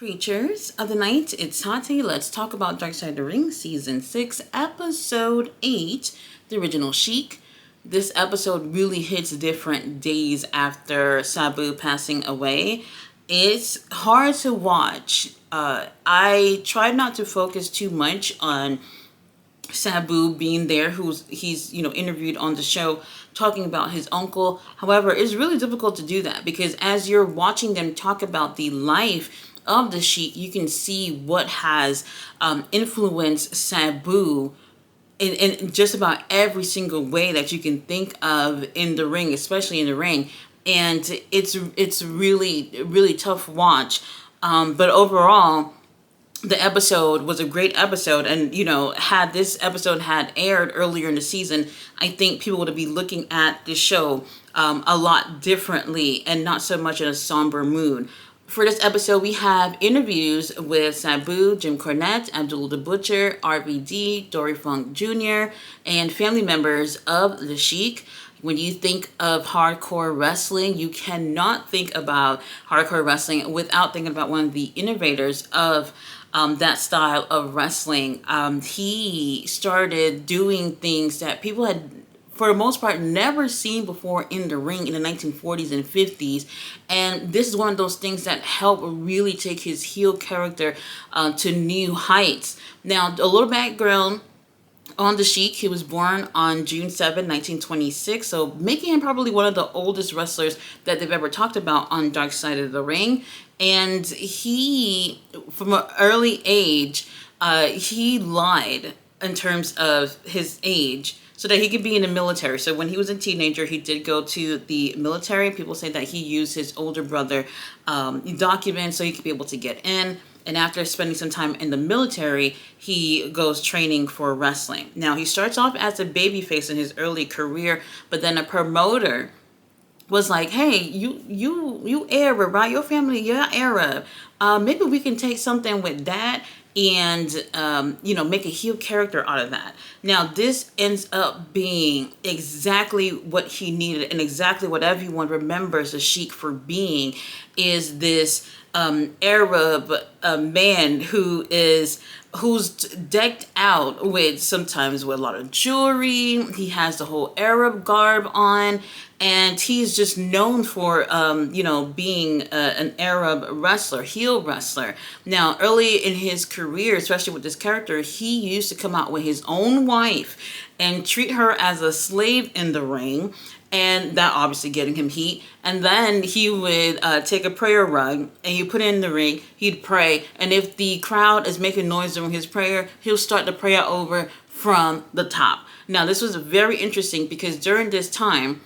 Creatures of the Night, it's Tati. Let's talk about Dark Side of the Ring, Season 6, Episode 8, the original Sheik. This episode really hits different days after Sabu passing away. It's hard to watch. I tried not to focus too much on Sabu being there, he's interviewed on the show talking about his uncle. However, it's really difficult to do that because as you're watching them talk about the life of the Sheik, you can see what has influenced Sabu in just about every single way that you can think of in the ring, especially in the ring. And it's really tough watch. But overall, the episode was a great episode, and had this episode had aired earlier in the season, I think people would be looking at the show a lot differently and not so much in a somber mood. For this episode, we have interviews with Sabu, Jim Cornette, Abdul the Butcher, RVD, Dory Funk Jr., and family members of the Sheik. When you think of hardcore wrestling, you cannot think about hardcore wrestling without thinking about one of the innovators of that style of wrestling. He started doing things that people had, for the most part, never seen before in the ring in the 1940s and 50s. And this is one of those things that helped really take his heel character to new heights. Now, a little background on the Sheik. He was born on June 7, 1926, so making him probably one of the oldest wrestlers that they've ever talked about on Dark Side of the Ring. And he, from an early age, he lied in terms of his age so that he could be in the military. So when he was a teenager, he did go to the military. People say that he used his older brother documents so he could be able to get in. And after spending some time in the military, he goes training for wrestling. Now, he starts off as a babyface in his early career, but then a promoter was like, hey, you Arab, right? Your family, you're Arab. Maybe we can take something with that and, make a heel character out of that. Now, this ends up being exactly what he needed and exactly what everyone remembers the Sheik for being, is this Arab man who's decked out with, sometimes with a lot of jewelry. He has the whole Arab garb on, and he's just known for being an Arab wrestler, heel wrestler. Now, early in his career, especially with this character, he used to come out with his own wife and treat her as a slave in the ring, and that obviously getting him heat. And then he would take a prayer rug and he'd put it in the ring, he'd pray, and if the crowd is making noise during his prayer, he'll start the prayer over from the top. Now, this was very interesting because during this time,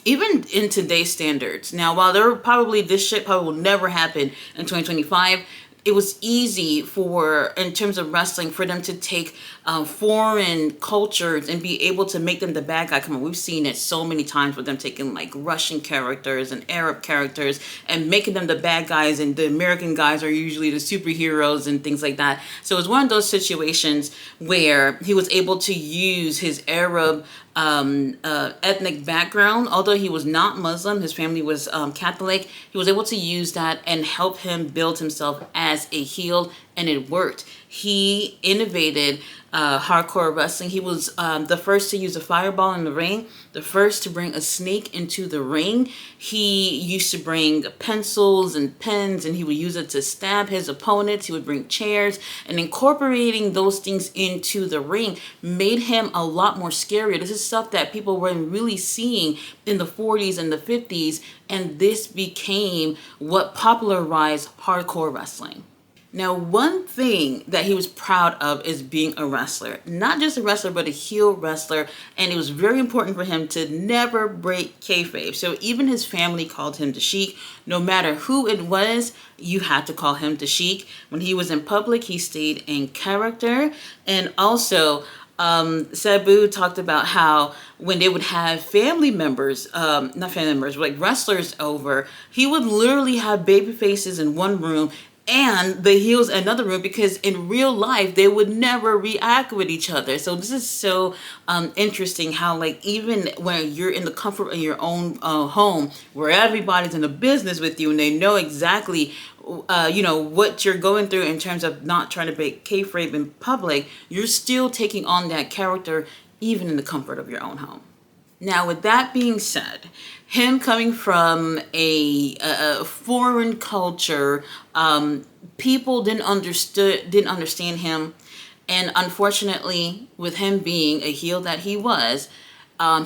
even in today's standards, now while this shit probably will never happen in 2025, it was easy for, in terms of wrestling, for them to take foreign cultures and be able to make them the bad guy. Come on, we've seen it so many times with them taking like Russian characters and Arab characters and making them the bad guys, and the American guys are usually the superheroes and things like that. So it was one of those situations where he was able to use his Arab ethnic background. Although he was not Muslim, his family was Catholic, he was able to use that and help him build himself as a heel, and it worked. He innovated hardcore wrestling. He was the first to use a fireball in the ring, the first to bring a snake into the ring. He used to bring pencils and pens, and he would use it to stab his opponents. He would bring chairs, and incorporating those things into the ring made him a lot more scarier. This is stuff that people weren't really seeing in the 40s and the 50s, and this became what popularized hardcore wrestling. Now, one thing that he was proud of is being a wrestler. Not just a wrestler, but a heel wrestler. And it was very important for him to never break kayfabe. So even his family called him the Sheik. No matter who it was, you had to call him the Sheik. When he was in public, he stayed in character. And also, Sabu talked about how when they would have family members, not family members, like wrestlers over, he would literally have baby faces in one room and the heels in another room, because in real life they would never react with each other. So this is so interesting how, like, even when you're in the comfort of your own home, where everybody's in the business with you and they know exactly what you're going through in terms of not trying to break kayfabe in public, you're still taking on that character even in the comfort of your own home. Now, with that being said, him coming from a foreign culture, people didn't understand him, and unfortunately, with him being a heel that he was,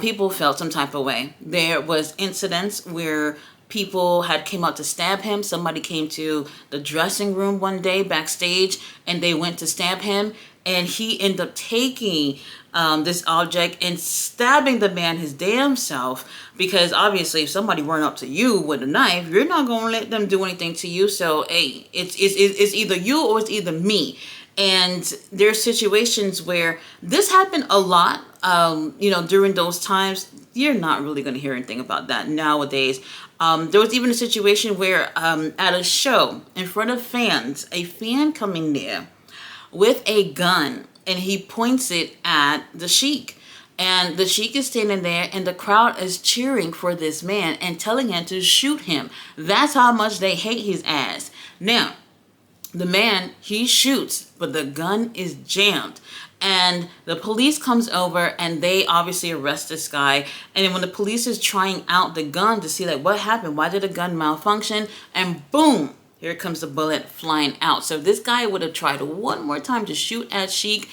people felt some type of way. There was incidents where people had came out to stab him. Somebody came to the dressing room one day backstage, and they went to stab him, and he ended up taking this object and stabbing the man his damn self, because obviously if somebody run up to you with a knife, you're not going to let them do anything to you. So hey, it's either you or it's either me. And there's situations where this happened a lot, during those times. You're not really going to hear anything about that nowadays. There was even a situation where at a show in front of fans, a fan coming there with a gun, and he points it at the Sheik. And the Sheik is standing there, and the crowd is cheering for this man and telling him to shoot him. That's how much they hate his ass. Now, the man, he shoots, but the gun is jammed. And the police comes over, and they obviously arrest this guy. And then when the police is trying out the gun to see like what happened, why did the gun malfunction, and boom, here comes the bullet flying out. So if this guy would have tried one more time to shoot at Sheik,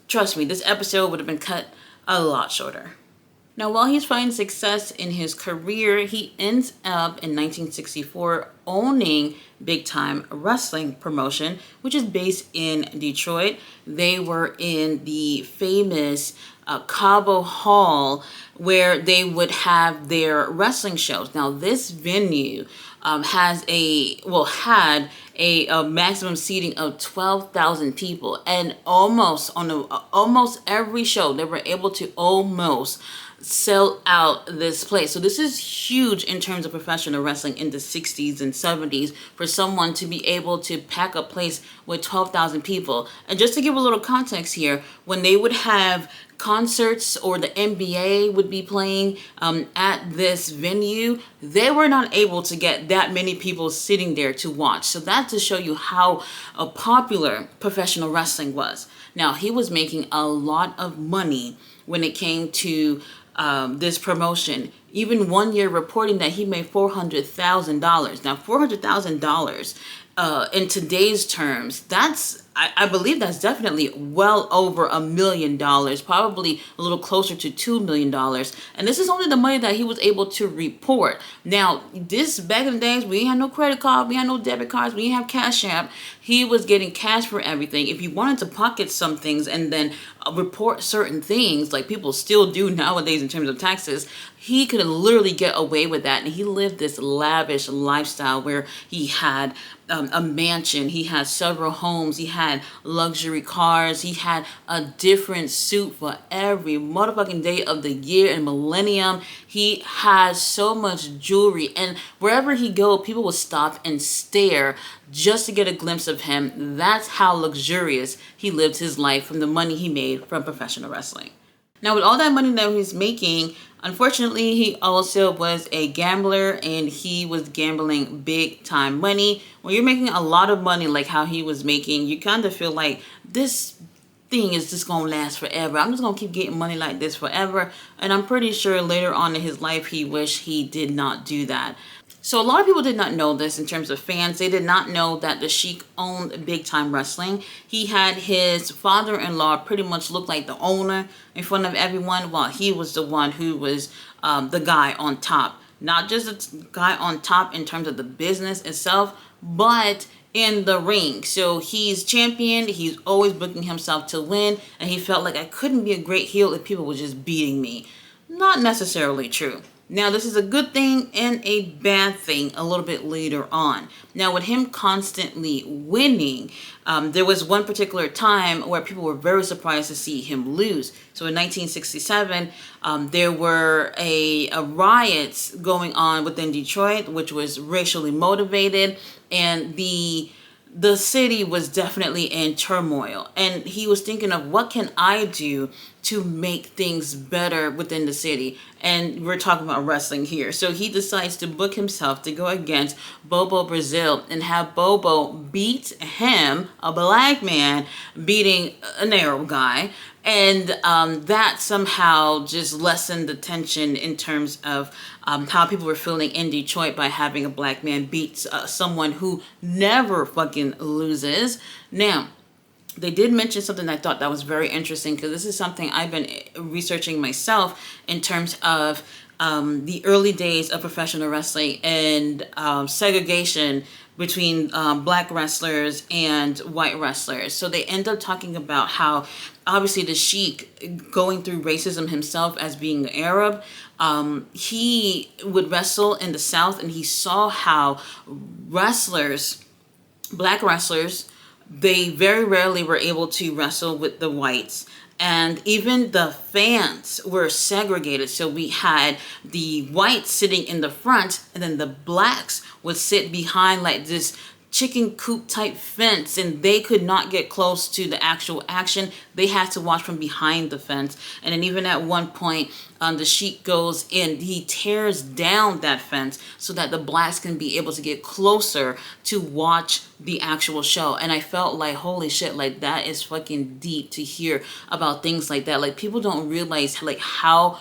trust me, this episode would have been cut a lot shorter. Now, while he's finding success in his career, he ends up in 1964 owning Big Time Wrestling Promotion, which is based in Detroit. They were in the famous Cabo Hall, where they would have their wrestling shows. Now, this venue had a maximum seating of 12,000 people, and almost every show they were able to almost sell out this place. So this is huge in terms of professional wrestling in the 60s and 70s for someone to be able to pack a place with 12,000 people. And just to give a little context here, when they would have concerts or the NBA would be playing at this venue, they were not able to get that many people sitting there to watch. So that's to show you how popular professional wrestling was. Now, he was making a lot of money when it came to this promotion. Even one year reporting that he made $400,000. Now, $400,000 in today's terms, I believe that's definitely well over $1 million, probably a little closer to $2 million. And this is only the money that he was able to report. Now, this back in the days, we ain't had no credit card, we had no debit cards, we didn't have Cash App. He was getting cash for everything. If you wanted to pocket some things and then report certain things, like people still do nowadays in terms of taxes, he could literally get away with that. And he lived this lavish lifestyle where he had a mansion, he had several homes, he had luxury cars, he had a different suit for every motherfucking day of the year and millennium. He had so much jewelry, and wherever he go, people would stop and stare just to get a glimpse of him. That's how luxurious he lived his life from the money he made from professional wrestling. Now, with all that money that he's making, unfortunately, he also was a gambler, and he was gambling big time money. When you're making a lot of money like how he was making, you kind of feel like this thing is just going to last forever. I'm just going to keep getting money like this forever. And I'm pretty sure later on in his life, he wished he did not do that. So a lot of people did not know this in terms of fans. They did not know that the Sheik owned Big Time Wrestling. He had his father-in-law pretty much look like the owner in front of everyone, while he was the one who was the guy on top. Not just a guy on top in terms of the business itself, but in the ring. So he's champion. He's always booking himself to win. And he felt like, I couldn't be a great heel if people were just beating me. Not necessarily true. Now, this is a good thing and a bad thing a little bit later on. Now, with him constantly winning, there was one particular time where people were very surprised to see him lose. So in 1967, there were a riots going on within Detroit, which was racially motivated, and the city was definitely in turmoil. And he was thinking of, what can I do to make things better within the city. And we're talking about wrestling here. So he decides to book himself to go against Bobo Brazil and have Bobo beat him, a black man, beating an Arab guy. And that somehow just lessened the tension in terms of how people were feeling in Detroit by having a black man beat someone who never fucking loses. Now, they did mention something I thought that was very interesting, because this is something I've been researching myself in terms of the early days of professional wrestling and segregation between black wrestlers and white wrestlers. So they end up talking about how obviously the Sheik, going through racism himself as being Arab, he would wrestle in the South, and he saw how wrestlers, black wrestlers, they very rarely were able to wrestle with the whites. And even the fans were segregated. So we had the whites sitting in the front, and then the blacks would sit behind like this chicken coop type fence, and they could not get close to the actual action. They had to watch from behind the fence. And then even at one point, the Sheik goes in, he tears down that fence so that the blacks can be able to get closer to watch the actual show. And I felt like, holy shit, like that is fucking deep to hear about things like that. Like, people don't realize like how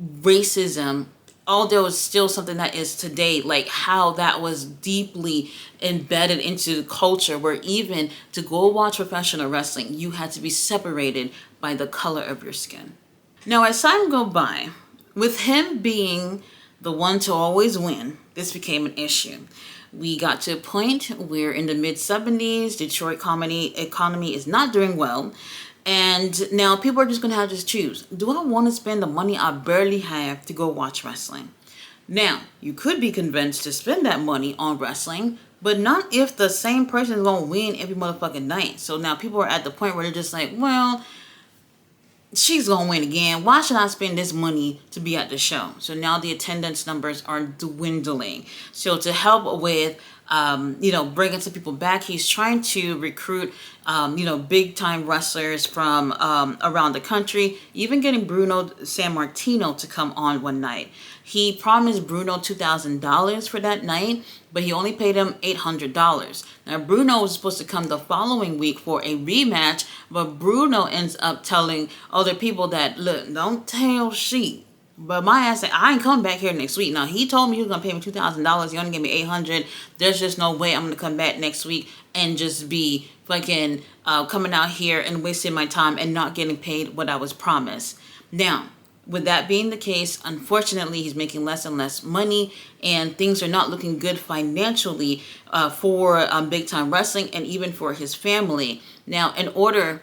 racism, although it's still something that is today, like how that was deeply embedded into the culture, where even to go watch professional wrestling, you had to be separated by the color of your skin. Now, as time go by, with him being the one to always win, this became an issue. We got to a point where in the mid-70s, Detroit comedy economy is not doing well. And now people are just going to have to choose. Do I want to spend the money I barely have to go watch wrestling? Now, you could be convinced to spend that money on wrestling, but not if the same person is going to win every motherfucking night. So now people are at the point where they're just like, well, she's going to win again. Why should I spend this money to be at the show? So now the attendance numbers are dwindling. So to help with bringing some people back, he's trying to recruit, big time wrestlers from around the country, even getting Bruno Sammartino to come on one night. He promised Bruno $2,000 for that night, but he only paid him $800. Now, Bruno was supposed to come the following week for a rematch, but Bruno ends up telling other people that, look, don't tell Sheik. But my ass said, I ain't coming back here next week. Now, he told me he was going to pay me $2,000. He only gave me $800. There's just no way I'm going to come back next week and just be fucking coming out here and wasting my time and not getting paid what I was promised. Now, with that being the case, unfortunately, he's making less and less money, and things are not looking good financially for big time wrestling and even for his family. Now, in order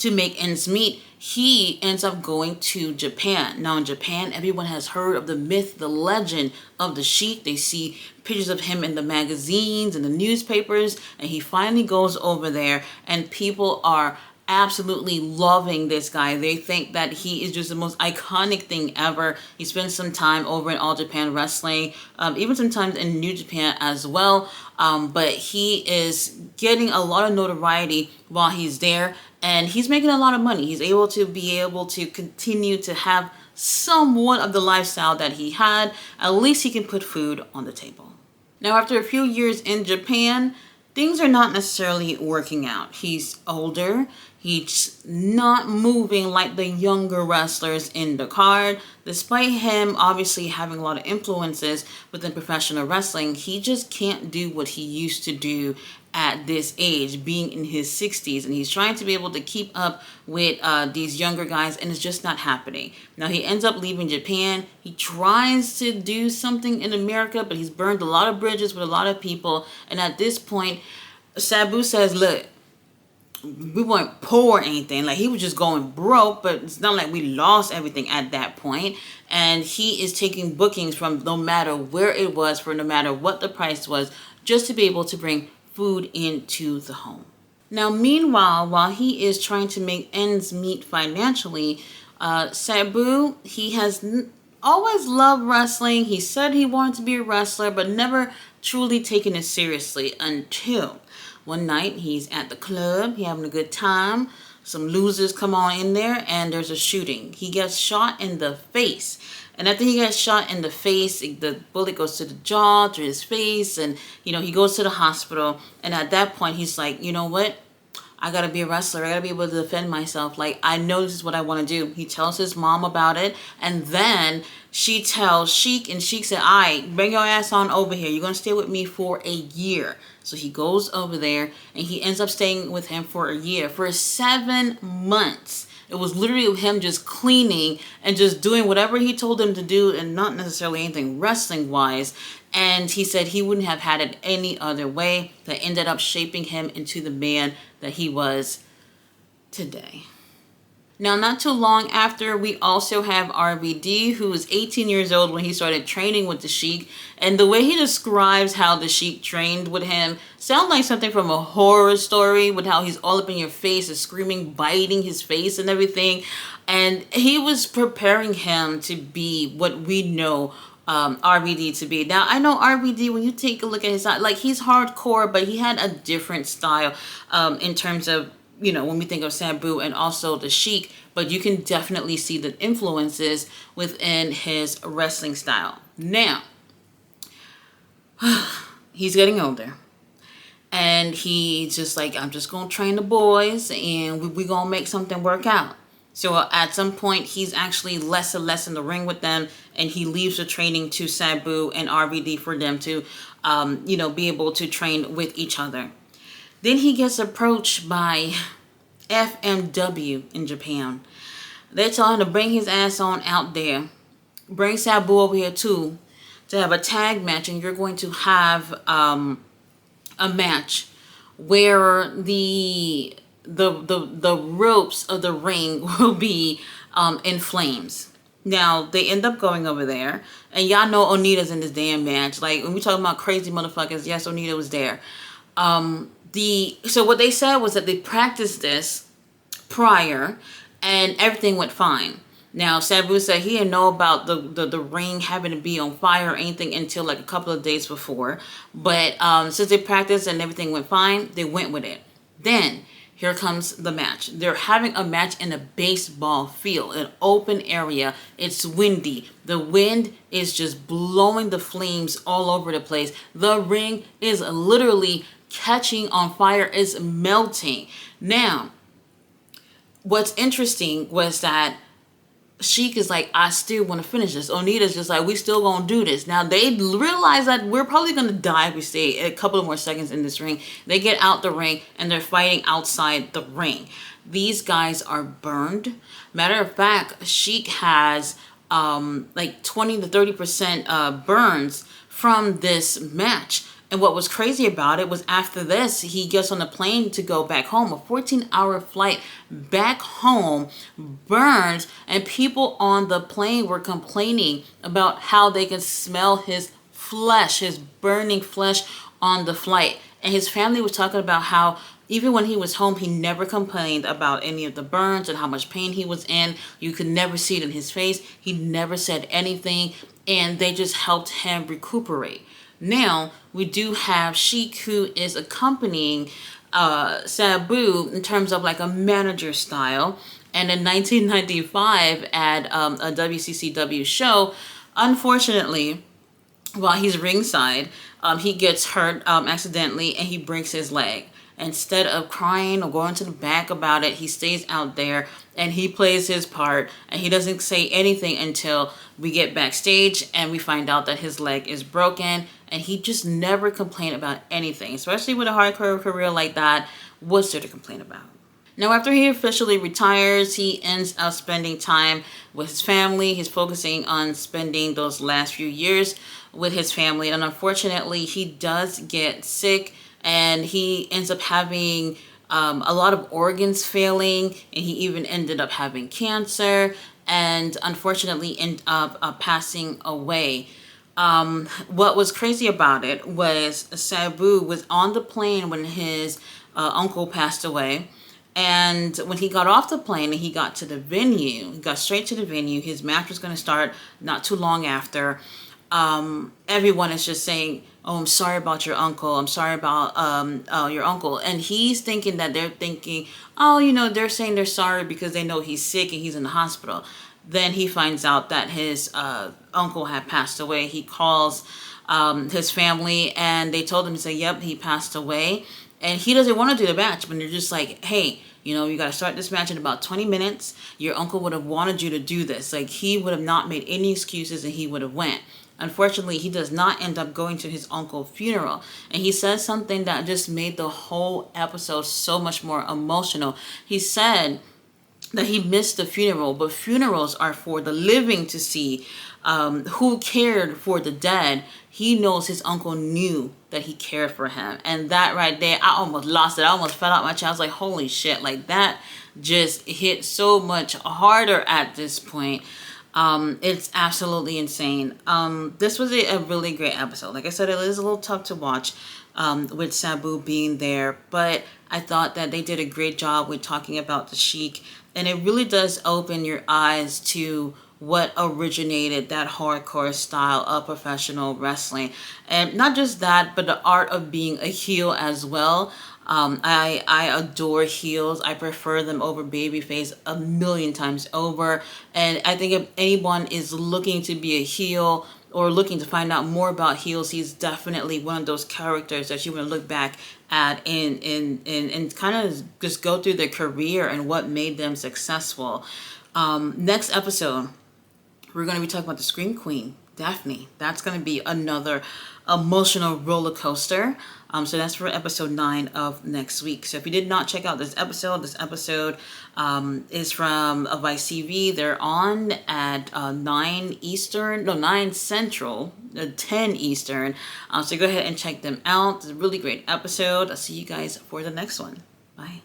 to make ends meet, he ends up going to Japan. Now in Japan, everyone has heard of the myth, the legend of the Sheik. They see pictures of him in the magazines and the newspapers, and he finally goes over there, and people are absolutely loving this guy. They think that he is just the most iconic thing ever. He spends some time over in All Japan Wrestling, even sometimes in New Japan as well. But he is getting a lot of notoriety while he's there, and he's making a lot of money. He's able to continue to have somewhat of the lifestyle that he had. At least he can put food on the table. Now, after a few years in Japan, things are not necessarily working out. He's older. He's not moving like the younger wrestlers in the card. Despite him obviously having a lot of influences within professional wrestling, he just can't do what he used to do at this age, being in his 60s. And he's trying to be able to keep up with these younger guys, and it's just not happening. Now, he ends up leaving Japan. He tries to do something in America, but he's burned a lot of bridges with a lot of people. And at this point, Sabu says, look, we weren't poor or anything. Like, he was just going broke, but it's not like we lost everything at that point. And he is taking bookings from no matter where it was, for no matter what the price was, just to be able to bring food into the home. Now, meanwhile, while he is trying to make ends meet financially, Sabu, he has always loved wrestling. He said he wanted to be a wrestler, but never truly taken it seriously until one night he's at the club, he having a good time. some losers come on in there, and there's a shooting. He gets shot in the face. And after he gets shot in the face, the bullet goes to the jaw, to his face, and, he goes to the hospital. And at that point, he's like, you know what? I gotta be a wrestler. I gotta be able to defend myself. Like, I know this is what I want to do. He tells his mom about it, and then she tells Sheik, and Sheik said, all right, bring your ass on over here. You're gonna stay with me for a year. So he goes over there, and he ends up staying with him for a year, for 7 months. It was literally him just cleaning and just doing whatever he told him to do, and not necessarily anything wrestling wise. And he said he wouldn't have had it any other way. That ended up shaping him into the man that he was today. Now, not too long after, we also have RVD, who was 18 years old when he started training with the Sheik. And the way he describes how the Sheik trained with him sounds like something from a horror story, with how he's all up in your face and screaming, biting his face and everything. And he was preparing him to be what we know RVD to be. Now, I know RVD, when you take a look at his style, like, he's hardcore, but he had a different style in terms of, when we think of Sabu and also the Sheik, but you can definitely see the influences within his wrestling style. Now, he's getting older, and he's just like, I'm just going to train the boys, and we're going to make something work out. So at some point, he's actually less and less in the ring with them, and he leaves the training to Sabu and RVD for them to, be able to train with each other. Then he gets approached by FMW in Japan. They tell him to bring his ass on out there. Bring Sabu over here too, to have a tag match, and you're going to have a match where the ropes of the ring will be in flames. Now, they end up going over there, and y'all know Onita's in this damn match. Like, when we talking about crazy motherfuckers, yes, Onita was there. So what they said was that they practiced this prior, and everything went fine. Now, Sabu said he didn't know about the ring having to be on fire or anything until like a couple of days before. But since they practiced and everything went fine, they went with it. Then, here comes the match. They're having a match in a baseball field, an open area. It's windy. The wind is just blowing the flames all over the place. The ring is literally catching on fire, is melting. Now, what's interesting was that Sheik is like, I still want to finish this. Onita's just like, we still gonna do this. Now, they realize that we're probably gonna die if we stay a couple of more seconds in this ring. They get out the ring, and they're fighting outside the ring. These guys are burned. Matter of fact, Sheik has like 20 to 30% burns from this match. And what was crazy about it was, after this, he gets on a plane to go back home, a 14-hour flight back home, burns, and people on the plane were complaining about how they could smell his flesh, his burning flesh on the flight. And his family was talking about how even when he was home, he never complained about any of the burns and how much pain he was in. You could never see it in his face. He never said anything, and they just helped him recuperate. Now, we do have Sheik, who is accompanying Sabu in terms of like a manager style. And in 1995, at a WCCW show, unfortunately, while he's ringside, he gets hurt accidentally, and he breaks his leg. Instead of crying or going to the back about it, he stays out there and he plays his part, and he doesn't say anything until we get backstage and we find out that his leg is broken. And he just never complained about anything, especially with a hardcore career like that. What's there to complain about? Now, after he officially retires, he ends up spending time with his family. He's focusing on spending those last few years with his family. And unfortunately, he does get sick, and he ends up having a lot of organs failing, and he even ended up having cancer, and unfortunately ended up passing away. What was crazy about it was Sabu was on the plane when his uncle passed away. And when he got off the plane and he got to the venue, he got straight to the venue. His match was going to start not too long after. Everyone is just saying, oh, I'm sorry about your uncle. I'm sorry about your uncle. And he's thinking that they're thinking, oh, they're saying they're sorry because they know he's sick and he's in the hospital. Then he finds out that his uncle had passed away. He calls his family and they told him to say, yep, he passed away. And he doesn't want to do the match, but they're just like, hey, you got to start this match in about 20 minutes. Your uncle would have wanted you to do this. Like, he would have not made any excuses and he would have went. Unfortunately, he does not end up going to his uncle's funeral. And he says something that just made the whole episode so much more emotional. He said that he missed the funeral, but funerals are for the living to see. Who cared for the dead? He knows his uncle knew that he cared for him. And that right there, I almost lost it. I almost fell out my chair. I was like, holy shit, like that just hit so much harder at this point. It's absolutely insane. This was a really great episode. Like I said, it is a little tough to watch with Sabu being there, but I thought that they did a great job with talking about the Sheik, and it really does open your eyes to what originated that hardcore style of professional wrestling. And not just that, but the art of being a heel as well. I adore heels. I prefer them over babyface a million times over. And I think if anyone is looking to be a heel or looking to find out more about heels, he's definitely one of those characters that you want to look back at and kind of just go through their career and what made them successful. Next episode, we're going to be talking about the Scream Queen, Daphne. That's going to be another emotional roller coaster. So that's for episode 9 of next week. So if you did not check out this episode is from Vice TV. They're on at 9 Central, 10 Eastern. So go ahead and check them out. It's a really great episode. I'll see you guys for the next one. Bye.